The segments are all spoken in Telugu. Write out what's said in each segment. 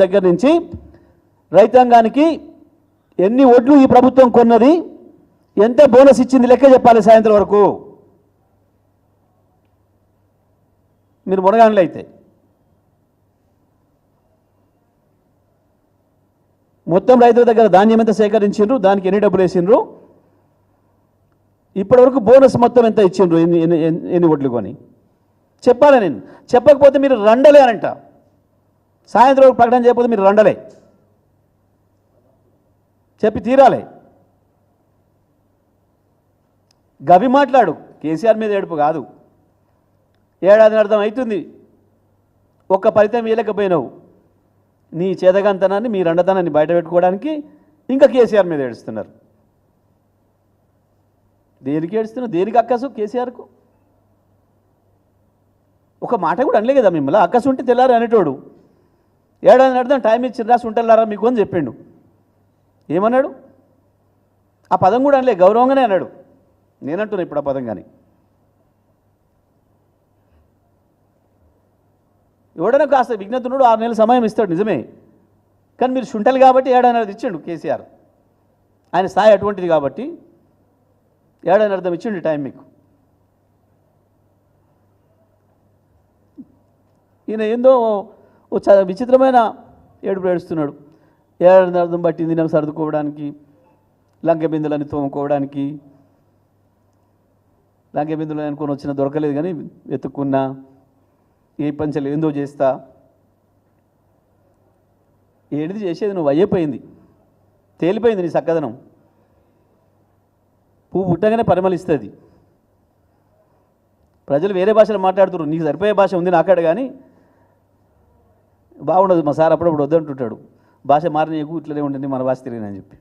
దగ్గర నుంచి రైతాంగానికి ఎన్ని ఓట్లు ఈ ప్రభుత్వం కొన్నది, ఎంత బోనస్ ఇచ్చింది లెక్క చెప్పాలి సాయంత్రం వరకు. మీరు మునగానులు అయితే మొత్తం రైతుల దగ్గర ధాన్యం ఎంత సేకరించిండ్రు, దానికి ఎన్ని డబ్బులు వేసిండ్రు, ఇప్పటివరకు బోనస్ మొత్తం ఎంత ఇచ్చిండ్రు, ఎన్ని ఓట్లు కొని చెప్పాలి. నేను చెప్పకపోతే మీరు రండలే అనంట. సాయంత్రం ప్రకటన చేయకపోతే మీరు రండలే, చెప్పి తీరాలి. గవి మాట్లాడు, కేసీఆర్ మీద ఏడుపు కాదు. ఏడాది అర్థం అవుతుంది, ఒక్క ఫలితం ఇవ్వలేకపోయినావు. నీ చేదగంతనాన్ని, మీ రండతనాన్ని బయట పెట్టుకోవడానికి ఇంకా కేసీఆర్ మీద ఏడుస్తున్నారు. దేనికి ఏడుస్తున్నావు? దేనికి అక్కసు కేసీఆర్కు? ఒక మాట కూడా అనలే కదా మిమ్మల్ని. అక్కసు ఉంటే తెల్లారు అనేటోడు. ఏడాది అర్థం టైం ఇచ్చి రాసి ఉంటారా మీకు అని చెప్పిండు. ఏమన్నాడు? ఆ పదం కూడా అనలే, గౌరవంగానే అన్నాడు. నేనంటున్నా ఇప్పుడు ఆ పదం. కానీ ఎవడైనా కాస్త విజ్ఞతనుడు 6 నెలల సమయం ఇస్తాడు, నిజమే. కానీ మీరు శుంఠలు కాబట్టి ఏడాది ఇచ్చిండు కేసీఆర్. ఆయన స్థాయి అటువంటిది కాబట్టి ఏడాది అర్థం ఇచ్చిండు టైం మీకు. ఈయన ఏందో విచిత్రమైన ఏడుపు ఏడుస్తున్నాడు. ఏడాది అర్థం పట్టింది నేను సర్దుకోవడానికి, లంక బిందులని తోముకోవడానికి. లంక బిందులు అనుకొని వచ్చిన దొరకలేదు కానీ వెతుక్కున్నా, ఏ పంచలు ఏందో చేస్తా. ఏడిది చేసేది నువ్వు అయ్యిపోయింది, తేలిపోయింది నీ చక్కదనం. పువ్వు పుట్టగానే పరిమళిస్తుంది. ప్రజలు వేరే భాషలో మాట్లాడుతున్నారు, నీకు సరిపోయే భాష ఉంది నాకాడ, కానీ బాగుండదు. మా సార్ అప్పుడప్పుడు వద్దంటుంటాడు, భాష మారనీయకు, ఇట్లనే ఉంటుంది మన భాష తిరిగినని చెప్పి.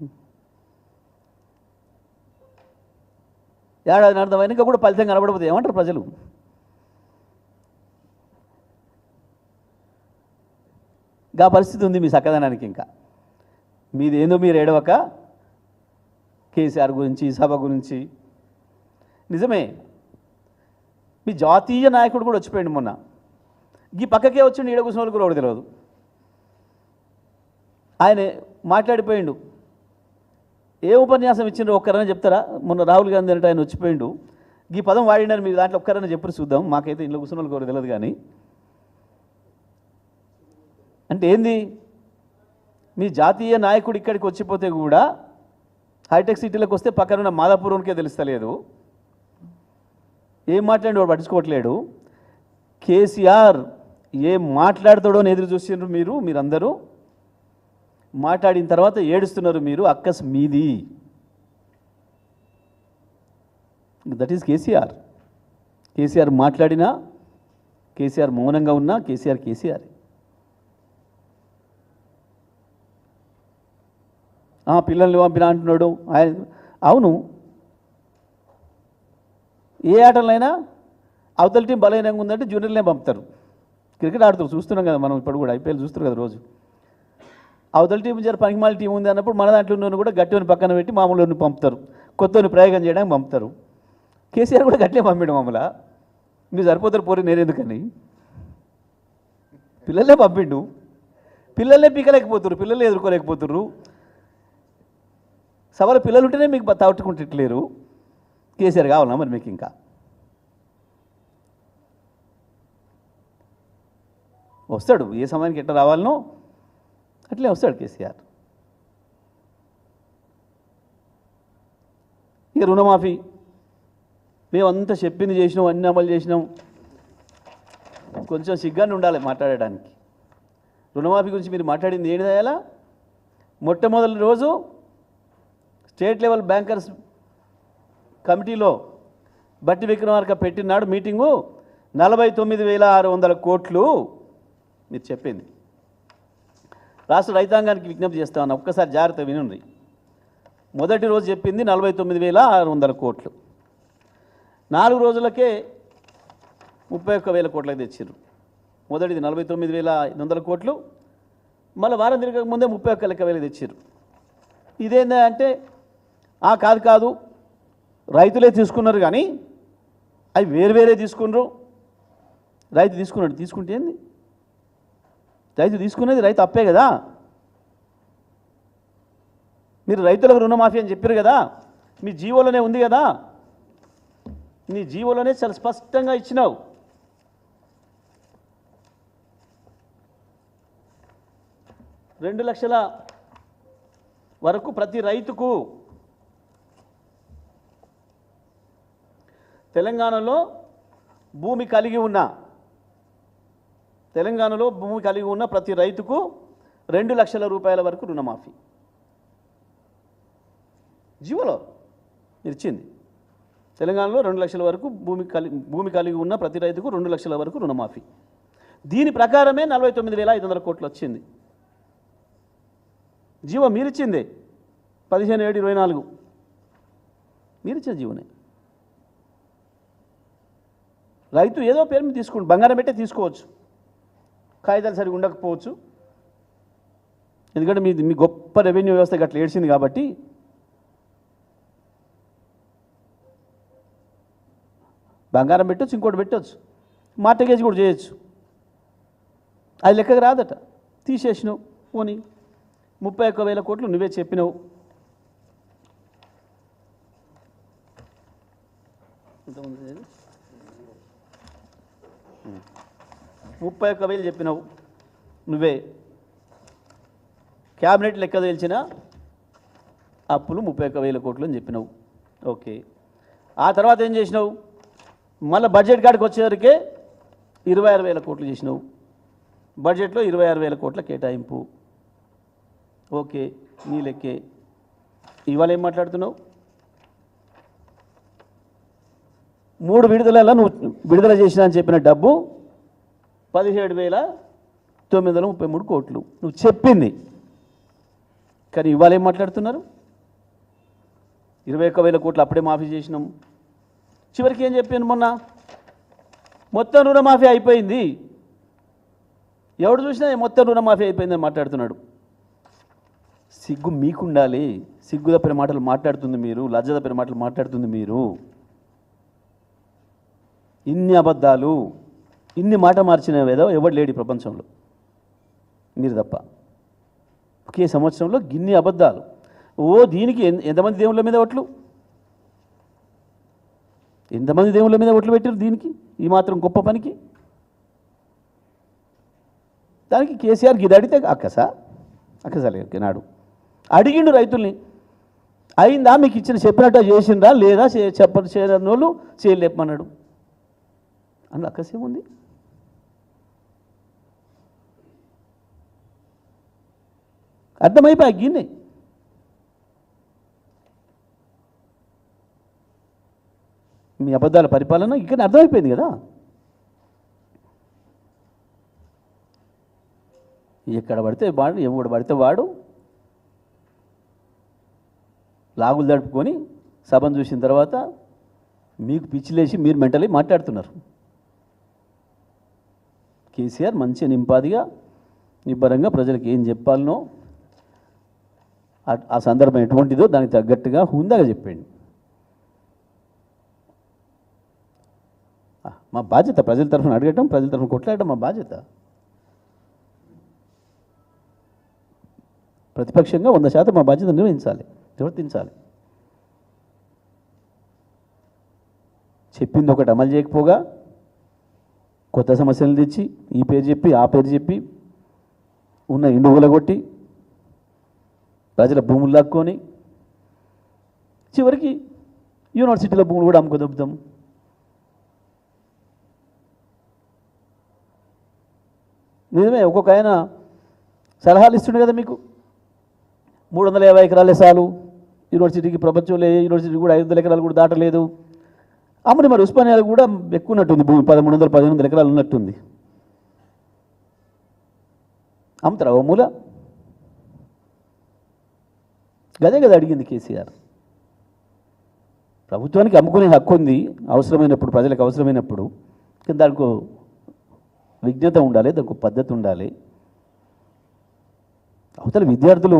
ఏడాది అర్థమైన ఇంకా కూడా ఫలితం కనబడకపోతే ఏమంటారు ప్రజలు? గా పరిస్థితి ఉంది మీ చక్కదనానికి. ఇంకా మీదేందో మీరు ఏడవక కేసీఆర్ గురించి, సభ గురించి. నిజమే, మీ జాతీయ నాయకుడు కూడా వచ్చిపోయింది మొన్న. ఈ పక్కకే వచ్చిండు, ఈడ కూర్చున్న వాళ్ళకి కూడా తెలియదు. ఆయన మాట్లాడిపోయిండు. ఏ ఉపన్యాసం ఇచ్చిండ్రు ఒక్కరైనా చెప్తారా? మొన్న రాహుల్ గాంధీ అంటే ఆయన వచ్చిపోయిండు. ఈ పదం వాడినారు, మీరు దాంట్లో ఒక్కరైనా చెప్పి చూద్దాం. మాకైతే ఇంట్లో కూర్చున్న వాళ్ళకి కూడా తెలియదు. కానీ అంటే ఏంది? మీ జాతీయ నాయకుడు ఇక్కడికి వచ్చిపోతే కూడా హైటెక్ సిటీలకు వస్తే పక్కనున్న మాదాపూర్వనికే తెలుస్తలేదు. ఏం మాట్లాడి వాడు పట్టించుకోవట్లేడు. కేసీఆర్ ఏం మాట్లాడతాడో అని ఎదురు చూసిండ్రు మీరందరూ. మాట్లాడిన తర్వాత ఏడుస్తున్నారు మీరు. అక్కస్ మీది. That is KCR. కేసీఆర్ మాట్లాడినా, కేసీఆర్ మౌనంగా ఉన్నా, కేసీఆర్. పిల్లల్ని పంపినా అంటున్నాడు ఆయన. అవును, ఏ ఆటలైనా అవతల టీం బలహీనంగా ఉందంటే జూనియర్లనే పంపుతారు. క్రికెట్ ఆడుతారు, చూస్తున్నాం కదా మనం. ఇప్పుడు కూడా ఐపీఎల్ చూస్తారు కదా రోజు. అవతల టీం జర పనికిమాల టీం ఉంది అన్నప్పుడు మన దాంట్లో ఉన్న కూడా గట్టిని పక్కన పెట్టి మామూలుని పంపుతారు, కొత్తని ప్రయోగం చేయడానికి పంపుతారు. కేసీఆర్ కూడా గట్టినే పంపించడం మామూలు. మీరు సరిపోతారు పోరి, నేనెందుకని పిల్లలే పంపిండు. పిల్లలే పీకలేకపోతున్నారు, పిల్లలే ఎదుర్కోలేకపోతున్నారు. సభలో పిల్లలు ఉంటేనే మీకు తట్టుకుంటలేరు. కేసీఆర్ కావాలన్నా మరి మీకు? ఇంకా వస్తాడు, ఏ సమయానికి ఎట్లా రావాలనో అట్లే వస్తాడు కేసీఆర్. ఇక రుణమాఫీ మేమంతా చెప్పింది చేసినాం, అన్ని అమలు చేసినాం. కొంచెం సిగ్గాన్ని ఉండాలి మాట్లాడడానికి. రుణమాఫీ గురించి మీరు మాట్లాడింది ఏంటి అయ్యాలా? మొట్టమొదటి రోజు స్టేట్ లెవెల్ బ్యాంకర్స్ కమిటీలో బట్టి విక్రమార్క పెట్టినాడు మీటింగు. 49,600 కోట్లు మీరు చెప్పింది. రాష్ట్ర రైతాంగానికి విజ్ఞప్తి చేస్తామన్న, ఒక్కసారి జాగ్రత్త వినండి. మొదటి రోజు చెప్పింది 49,600 కోట్లు. 4 రోజులకే 31,000 కోట్లకు తెచ్చారు. మొదటిది 49,500 కోట్లు, మళ్ళీ వారం తిరగక ముందే 31,000 తెచ్చారు. ఇదేందా అంటే కాదు రైతులే తీసుకున్నారు, కానీ అవి వేరే తీసుకున్నారు. రైతు తీసుకున్నాడు, తీసుకుంటే ఏంది? రైతు తీసుకునేది రైతు అప్పే కదా. మీరు రైతులకు రుణమాఫీ అని చెప్పారు కదా, మీ జీవోలోనే ఉంది కదా, నీ జీవోలోనే చాలా స్పష్టంగా ఇచ్చినావు. రెండు లక్షల వరకు ప్రతి రైతుకు తెలంగాణలో భూమి కలిగి ఉన్న ప్రతి రైతుకు 2 లక్షల రూపాయల వరకు రుణమాఫీ జీవోలో ఇచ్చింది. తెలంగాణలో 2 లక్షల వరకు భూమి కలిగి ఉన్న ప్రతి రైతుకు 2 లక్షల వరకు రుణమాఫీ. దీని ప్రకారమే 49,500 కోట్లు వచ్చింది. జీవో మీరిచ్చింది 15/7/24 మీరిచ్చిన జీవోనే. రైతు ఏదో పేరు మీద తీసుకోండి, బంగారం పెట్టే తీసుకోవచ్చు, కాగితాలు సరిగా ఉండకపోవచ్చు, ఎందుకంటే మీ గొప్ప రెవెన్యూ వ్యవస్థ అట్లా ఏడ్చింది కాబట్టి. బంగారం పెట్టవచ్చు, ఇంకోటి పెట్టవచ్చు, మార్టగేజ్ కూడా చేయొచ్చు. అది లెక్కకు రాదట, తీసేసినావు. పోనీ 31,000 కోట్లు నువ్వే చెప్పినావు. ఎంతమంది 31,000 చెప్పినావు నువ్వే. క్యాబినెట్ లెక్క తేల్చిన అప్పులు 31,000 కోట్లు అని చెప్పినావు. ఓకే, ఆ తర్వాత ఏం చేసినావు? మళ్ళీ బడ్జెట్ కాడికి వచ్చేసరికి 26,000 కోట్లు చేసినావు. బడ్జెట్లో 26,000 కోట్ల కేటాయింపు. ఓకే, నీ లెక్కే. ఇవాళ ఏం మాట్లాడుతున్నావు? 3 విడుదలలో నువ్వు విడుదల చేసినా అని చెప్పిన డబ్బు 17,933 కోట్లు నువ్వు చెప్పింది. కానీ ఇవాళ ఏం మాట్లాడుతున్నారు? 21,000 కోట్లు అప్పుడే మాఫీ చేసినాం. చివరికి ఏం చెప్పాను మొన్న? మొత్తం రుణమాఫీ అయిపోయింది. ఎవడు చూసినా మొత్తం రుణమాఫీ అయిపోయిందని మాట్లాడుతున్నాడు. సిగ్గు మీకుండాలి. సిగ్గు తప్పిన మాటలు మాట్లాడుతుంది మీరు, లజ్జ తప్పిన మాటలు మాట్లాడుతుంది మీరు. ఇన్ని అబద్ధాలు, ఇన్ని మాట మార్చిన ఏదో ఎవడు లేడు ప్రపంచంలో, మీరు తప్ప. ఒకే సంవత్సరంలో గిన్ని అబద్ధాలు. దీనికి ఎంతమంది దేవుళ్ళ మీద ఓట్లు, ఎంతమంది దేవుళ్ళ మీద ఓట్లు పెట్టారు దీనికి, ఈ మాత్రం గొప్ప పనికి? దానికి కేసీఆర్ గిది అడిగితే అక్కసలేదు నాడు అడిగిండు రైతుల్ని. అయిందా మీకు చెప్పినట్టు చేసిండ్రా లేదా చేయని వాళ్ళు చేయలేపమన్నాడు. అందులో అక్కసేముంది? అర్థమైపోయి గిన్నె. మీ అబద్ధాల పరిపాలన ఇక్కడ అర్థమైపోయింది కదా. ఎక్కడ పడితే వాడు, ఎవడు పడితే వాడు లాగులు దడుపుకొని సభను చూసిన తర్వాత మీకు పిచ్చిలేసి మీరు మెంటలీ మాట్లాడుతున్నారు. కేసీఆర్ మంచి నింపాదిగా నిబ్బరంగా ప్రజలకు ఏం చెప్పాలనో, ఆ సందర్భం ఎటువంటిదో దానికి తగ్గట్టుగా హుందాగా చెప్పండి. మా బాధ్యత ప్రజల తరఫున అడగటం, ప్రజల తరఫున కొట్లాడటం మా బాధ్యత. ప్రతిపక్షంగా 100% మా బాధ్యత నిర్వహించాలి, నిర్వర్తించాలి. చెప్పింది ఒకటి అమలు చేయకపోగా కొత్త సమస్యలు తెచ్చి ఈ పేరు చెప్పి ఆ పేరు చెప్పి ఉన్న ఇండుగుల కొట్టి ప్రజల భూములు లాక్కొని చివరికి యూనివర్సిటీల భూములు కూడా అమ్ముకోదొబ్బుతాం. నిజమే, ఒక్కొక్క ఆయన సలహాలు ఇస్తుండే కదా మీకు. 350 ఎకరాలే చాలు యూనివర్సిటీకి, ప్రపంచంలో ఏ యూనివర్సిటీ కూడా 500 ఎకరాలు కూడా దాటలేదు. అమ్మని మరి ఉస్మానియాలు కూడా ఎక్కువ ఉన్నట్టుంది భూమి, 1300-1500 ఎకరాలు ఉన్నట్టుంది. అమ్ముతారా ఓ మూల? గదే కదా అడిగింది కేసీఆర్. ప్రభుత్వానికి అమ్ముకునే హక్కు ఉంది అవసరమైనప్పుడు, ప్రజలకు అవసరమైనప్పుడు. కానీ దానికి విజ్ఞత ఉండాలి, దానికి పద్ధతి ఉండాలి. అవతల విద్యార్థులు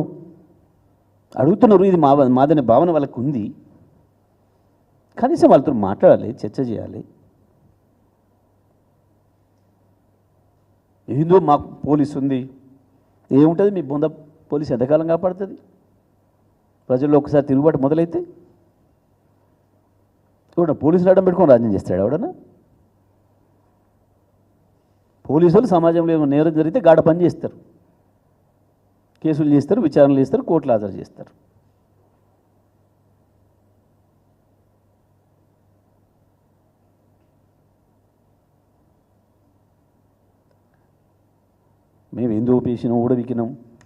అడుగుతున్నారు, ఇది మాదనే భావన వాళ్ళకు ఉంది. కనీసం వాళ్ళతో మాట్లాడాలి, చర్చ చేయాలి. ఏందో మాకు పోలీసు ఉంది, ఏముంటుంది మీ బొంద పోలీసు ఎంతకాలం కాపాడుతుంది? ప్రజల్లో ఒకసారి తిరుగుబాటు మొదలైతే ఎవడన్నా పోలీసులు అడ్డం పెట్టుకొని రాజ్యం చేస్తాడు ఎవడన్నా? పోలీసులు సమాజంలో ఏమైనా నేరం జరిగితే గాఢ పని చేస్తారు, కేసులు చేస్తారు, విచారణలు చేస్తారు, కోర్టులు హాజరు చేస్తారు. మేము ఎందుకు పేసినాం, ఊడవికినాం,